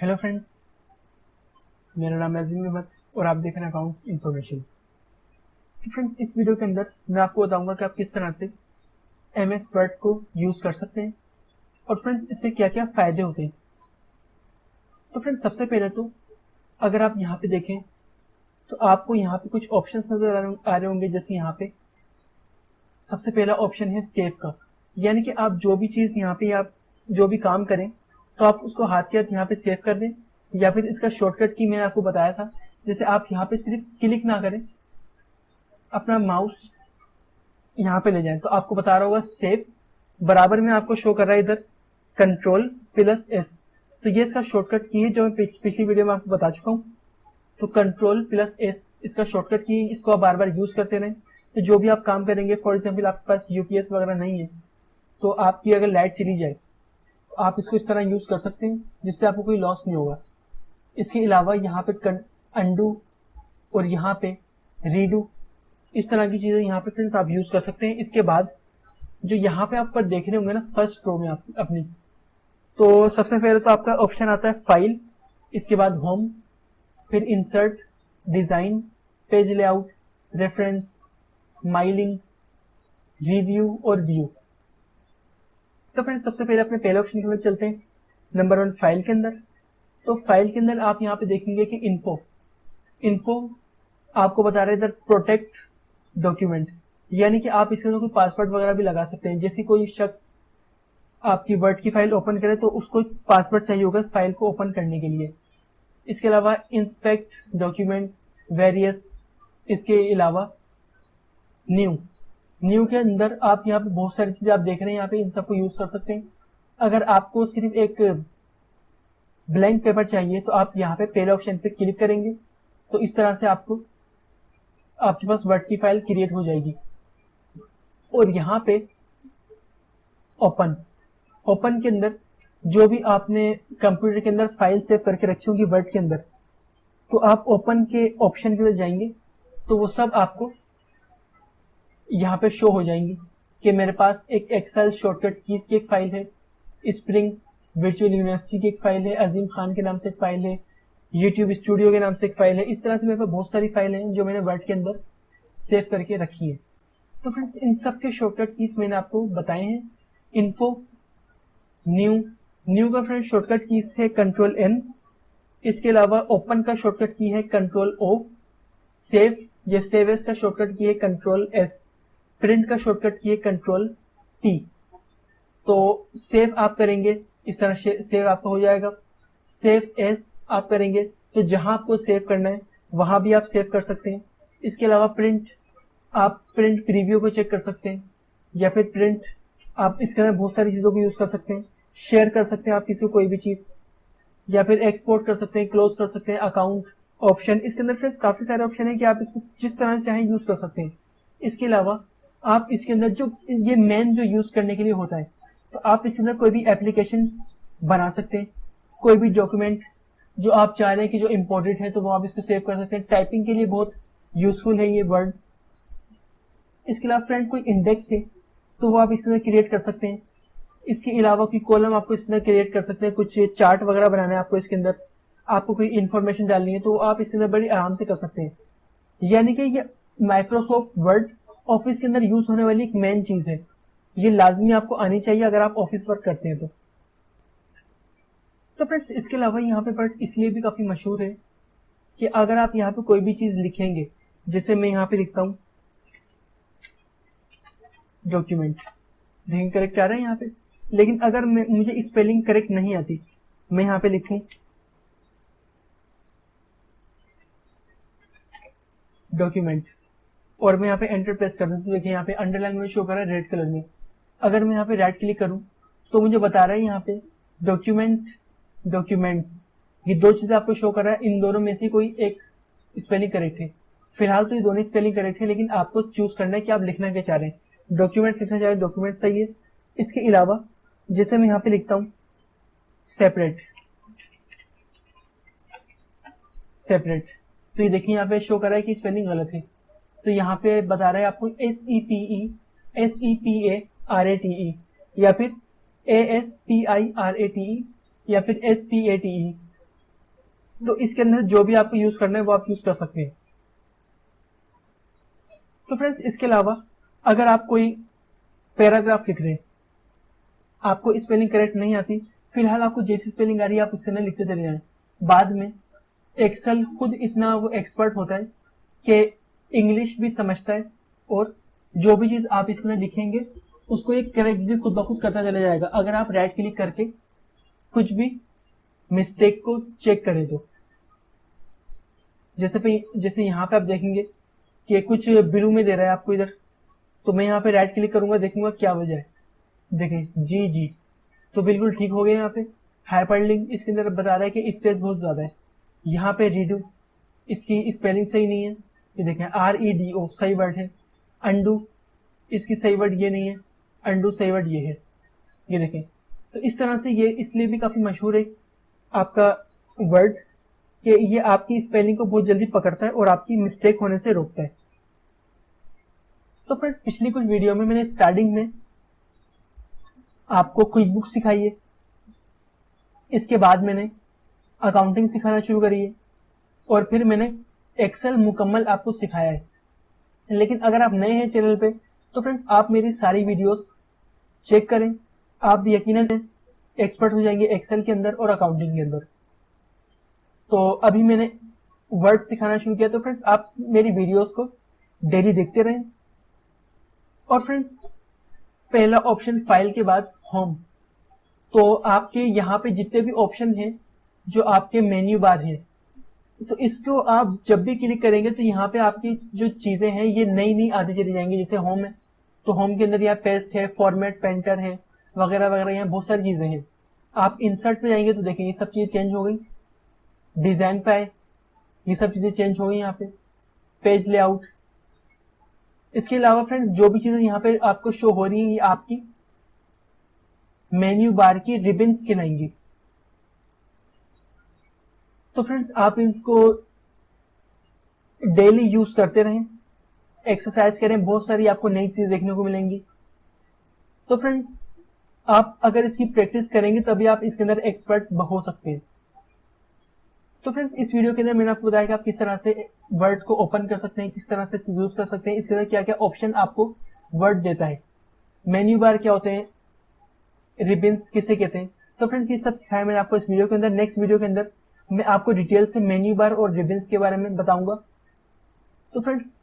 Hello friends, मेरा नाम है अजीम अहमद और आप देख रहे हैं अकाउंट इन्फॉर्मेशन। तो फ्रेंड्स, इस वीडियो के अंदर मैं आपको बताऊंगा कि आप किस तरह से एमएस वर्ड को यूज़ कर सकते हैं और फ्रेंड्स इससे क्या क्या फ़ायदे होते हैं। तो फ्रेंड्स, सबसे पहले तो अगर आप यहाँ पे देखें तो आपको यहाँ पे कुछ ऑप्शंस नज़र आ रहे होंगे। जैसे यहाँ पे सबसे पहला ऑप्शन है सेव का, यानी कि आप जो भी चीज़ यहाँ पे आप जो भी काम करें तो आप उसको हाथ के हाथ यहाँ पे सेव कर दें, या फिर इसका शॉर्टकट की मैंने आपको बताया था। जैसे आप यहाँ पे सिर्फ क्लिक ना करें, अपना माउस यहाँ पे ले जाएं तो आपको बता रहा होगा सेव, बराबर में आपको शो कर रहा है इधर Ctrl+S। तो ये इसका शॉर्टकट की है जो मैं पिछली वीडियो में आपको बता चुका हूँ। तो Ctrl+S इसका शॉर्टकट की है, इसको आप बार बार यूज करते रहें। तो जो भी आप काम करेंगे, फॉर एग्जाम्पल आपके पास यूपीएस वगैरह नहीं है तो आपकी अगर लाइट चली जाए तो आप इसको इस तरह यूज कर सकते हैं जिससे आपको कोई लॉस नहीं होगा। इसके अलावा यहाँ पे अंडू और यहाँ पे रीडू, इस तरह की चीजें यहाँ पे फ्रेंड्स आप यूज कर सकते हैं। इसके बाद जो यहाँ पे आप पर देख रहे होंगे ना फर्स्ट रो में आप अपनी, तो सबसे पहले तो आपका ऑप्शन आता है फाइल, इसके बाद होम, फिर insert, design, page layout, reference, milling, review और व्यू। तो फ्रेंड्स, सबसे पहले अपने पहले ऑप्शन के अंदर चलते हैं, नंबर 1 फाइल के अंदर। तो फाइल के अंदर आप यहाँ पे देखेंगे कि इन्फो इन्फो आपको बता रहे हैं इधर प्रोटेक्ट डॉक्यूमेंट, यानी कि आप इसके अंदर कोई पासवर्ड वगैरह भी लगा सकते हैं। जैसे कोई शख्स आपकी वर्ड की फाइल ओपन करे तो उसको पासवर्ड चाहिए होगा इस फाइल को ओपन करने के लिए। इसके अलावा इंस्पेक्ट डॉक्यूमेंट वेरियस, इसके अलावा न्यू न्यू के अंदर आप यहाँ पे बहुत सारी चीजें आप देख रहे हैं, यहाँ पे इन सबको यूज कर सकते हैं। अगर आपको सिर्फ एक ब्लैंक पेपर चाहिए तो आप यहाँ पे पहले ऑप्शन पे क्लिक करेंगे तो इस तरह से आपको आपके पास वर्ड की फाइल क्रिएट हो जाएगी। और यहाँ पे ओपन ओपन के अंदर जो भी आपने कंप्यूटर के अंदर फाइल सेव करके रखी होंगी वर्ड के अंदर, तो आप ओपन के ऑप्शन के लिए जाएंगे तो वो सब आपको यहाँ पे शो हो जाएंगी कि मेरे पास एक एक्सेल शॉर्टकट कीज की एक फाइल है, स्प्रिंग वर्चुअल यूनिवर्सिटी की एक फाइल है, अजीम खान के नाम से एक फाइल है, यूट्यूब स्टूडियो के नाम से एक फाइल है। इस तरह से मेरे पास बहुत सारी फाइलें हैं जो मैंने वर्ड के अंदर सेव करके रखी है। तो फ्रेंड्स, इन सब के शॉर्टकट कीज मैंने आपको बताए हैं। इन्फो, न्यू का फ्रेंड शॉर्टकट कीज है Ctrl+N। इसके अलावा ओपन का शॉर्टकट की है Ctrl+O। सेव या सेव एस का शॉर्टकट की है Ctrl+S। प्रिंट का शॉर्टकट की है Ctrl+T। तो सेव आप करेंगे इस तरह से सेव आपका हो जाएगा। सेव एस आप करेंगे तो जहां आपको सेव करना है वहां भी आप सेव कर सकते हैं। इसके अलावा प्रिंट, आप प्रिंट प्रीव्यू को चेक कर सकते हैं, या फिर प्रिंट आप इसके अंदर बहुत सारी चीजों को यूज कर सकते हैं। शेयर कर सकते हैं आप किसी को कोई भी चीज, या फिर एक्सपोर्ट कर सकते हैं, क्लोज कर सकते हैं। अकाउंट ऑप्शन, इसके अंदर फ्रेंड्स काफी सारे ऑप्शन है कि आप इसको जिस तरह चाहें यूज कर सकते हैं। इसके अलावा आप इसके अंदर जो ये मेन जो यूज करने के लिए होता है, तो आप इसके अंदर कोई भी एप्लीकेशन बना सकते हैं, कोई भी डॉक्यूमेंट जो आप चाह रहे हैं कि जो इम्पोर्टेंट है तो वो आप इसको सेव कर सकते हैं। टाइपिंग के लिए बहुत यूजफुल है ये वर्ड। इसके अलावा फ्रेंड कोई इंडेक्स है तो वो आप इसके अंदर क्रिएट कर सकते हैं। इसके अलावा कोई कॉलम आपको इसके अंदर क्रिएट कर सकते हैं, कुछ चार्ट वगैरह बनाना है आपको इसके अंदर, आपको कोई इन्फॉर्मेशन डालनी है तो आप इसके अंदर बड़ी आराम से कर सकते हैं। यानी कि ये माइक्रोसॉफ्ट वर्ड ऑफिस के अंदर यूज होने वाली एक मेन चीज है, ये लाजमी आपको आनी चाहिए अगर आप ऑफिस वर्क करते हैं तो फ्रेंड्स, इसके अलावा यहाँ पे वर्ड इसलिए भी काफी मशहूर है कि अगर आप यहाँ पे कोई भी चीज लिखेंगे, जैसे मैं यहाँ पे लिखता हूँ डॉक्यूमेंट, देखिए करेक्ट आ रहा है यहाँ पे, लेकिन अगर मुझे स्पेलिंग करेक्ट नहीं आती, मैं यहाँ पे लिखूं डॉक्यूमेंट और मैं यहाँ पे एंटर प्रेस कर दूं तो देखिए यहाँ पे अंडरलाइन में शो कर रहा है रेड कलर में। अगर मैं यहाँ पे राइट क्लिक करूं तो मुझे बता रहा है यहाँ पे डॉक्यूमेंट, डॉक्यूमेंट्स, ये दो चीजें आपको शो कर रहा है। इन दोनों में से कोई एक स्पेलिंग करेक्ट है। फिलहाल तो ये दोनों स्पेलिंग करेक्ट है, लेकिन आपको चूज करना है कि आप लिखना क्या चाह रहे हैं। डॉक्यूमेंट्स लिखना चाह रहे हैं, डॉक्यूमेंट सही है। इसके अलावा जैसे मैं यहाँ पे लिखता हूँ सेपरेट, सेपरेट, तो ये देखिए यहाँ पे शो कर रहा है कि स्पेलिंग गलत है। तो यहाँ पे बता रहा है आपको SEPARATE या फिर ASPIRATE या फिर SPATE। तो इसके अंदर जो भी आपको यूज करना है वो आप यूज कर सकते हैं। तो फ्रेंड्स इसके अलावा अगर आप कोई पैराग्राफ लिख रहे हैं, आपको स्पेलिंग करेक्ट नहीं आती, फिलहाल आपको जैसी स्पेलिंग आ रही है आप उसके अंदर लिखते चले जाएं। बाद में एक्सेल खुद इतना वो एक्सपर्ट होता है कि इंग्लिश भी समझता है और जो भी चीज आप इसके अंदर लिखेंगे उसको एक करेक्ट भी खुद ब खुद करता चला जाएगा, अगर आप राइट क्लिक करके कुछ भी मिस्टेक को चेक करें तो। जैसे यहाँ पे आप देखेंगे कि कुछ ब्लू में दे रहा है आपको इधर, तो मैं यहाँ पे राइट क्लिक करूंगा, देखूंगा क्या वजह है। देखें जी जी, तो बिल्कुल ठीक हो गया। यहाँ पे हाइपरलिंक इसके अंदर बता रहा है कि स्पेस बहुत ज्यादा है। यहाँ पे रीडू, इसकी स्पेलिंग सही नहीं है, ये देखें REDO सही वर्ड है। अंडू, इसकी सही वर्ड ये नहीं है, अंडू सही वर्ड ये है, ये देखें। तो इस तरह से ये इसलिए भी काफी मशहूर है आपका वर्ड कि ये आपकी स्पेलिंग को बहुत जल्दी पकड़ता है और आपकी मिस्टेक होने से रोकता है। तो फ्रेंड्स पिछली कुछ वीडियो में मैंने स्टार्टिंग में आपको क्विक बुक सिखाई है, इसके बाद मैंने अकाउंटिंग सिखाना शुरू करी है और फिर मैंने एक्सेल मुकम्मल आपको सिखाया है। लेकिन अगर आप नए हैं चैनल पे तो फ्रेंड्स आप मेरी सारी वीडियोस चेक करें, आप यकीनन एक्सपर्ट हो जाएंगे एक्सेल के अंदर और अकाउंटिंग के अंदर। तो अभी मैंने वर्ड सिखाना शुरू किया, तो फ्रेंड्स आप मेरी वीडियोस को डेली देखते रहें। और फ्रेंड्स पहला ऑप्शन फाइल के बाद होम, तो आपके यहाँ पे जितने भी ऑप्शन हैं जो आपके मेन्यू बार हैं, तो इसको आप जब भी क्लिक करेंगे तो यहाँ पे आपकी जो चीजें हैं ये नई नई आती चली जाएंगी। जैसे होम है तो होम के अंदर यहाँ पेस्ट है, फॉर्मेट पेंटर है, वगैरह वगैरह, यहाँ बहुत सारी चीजें हैं। आप इंसर्ट पे जाएंगे तो देखेंगे सब चीजें चेंज हो गई। डिजाइन पे आए, ये सब चीजें चेंज हो गई। यहाँ पे पेज लेआउट, इसके अलावा फ्रेंड्स जो भी चीजें यहाँ पे आपको शो हो रही है ये आपकी मेन्यू बार की रिबन्स कहलाएंगी। तो फ्रेंड्स आप इनको डेली यूज करते रहें, एक्सरसाइज करें, बहुत सारी आपको नई चीज देखने को मिलेंगी। तो फ्रेंड्स आप अगर इसकी प्रैक्टिस करेंगे तभी आप इसके अंदर एक्सपर्ट हो सकते हैं। तो फ्रेंड्स इस वीडियो के अंदर मैंने आपको बताया कि आप किस तरह से वर्ड को ओपन कर सकते हैं, किस तरह से इसको यूज कर सकते हैं, इसके अंदर क्या क्या ऑप्शन आपको वर्ड देता है, मेन्यू बार क्या होते हैं, रिबन्स किसे कहते हैं। तो फ्रेंड्स ये सब सिखाया मैंने आपको इस वीडियो के अंदर। नेक्स्ट वीडियो के अंदर मैं आपको डिटेल से मेन्यू बार और रिबन्स के बारे में बताऊंगा। तो फ्रेंड्स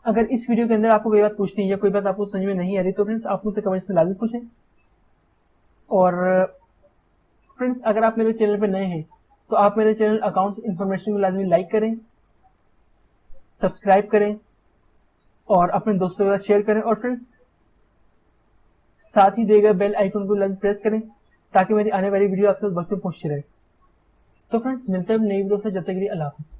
अगर इस वीडियो के अंदर आपको कोई बात पूछनी है या कोई बात आपको समझ में नहीं आ रही तो फ्रेंड्स आप मुझसे कमेंट्स में लाजमी पूछें। और फ्रेंड्स अगर आप मेरे चैनल पर नए हैं तो आप मेरे चैनल अकाउंट इन्फॉर्मेशन को लाजमी लाइक करें, सब्सक्राइब करें और अपने दोस्तों के साथ शेयर करें। और फ्रेंड्स साथ ही दिए गए बेल आइकन को लाजमी प्रेस करें ताकि मेरी आने वाली वीडियो आपके वक्त में पहुंचती रहे। तो फ्रेंड्स मिलते हैं नई वीडियो से, जब तक के लिए अल्लाह हाफिज़।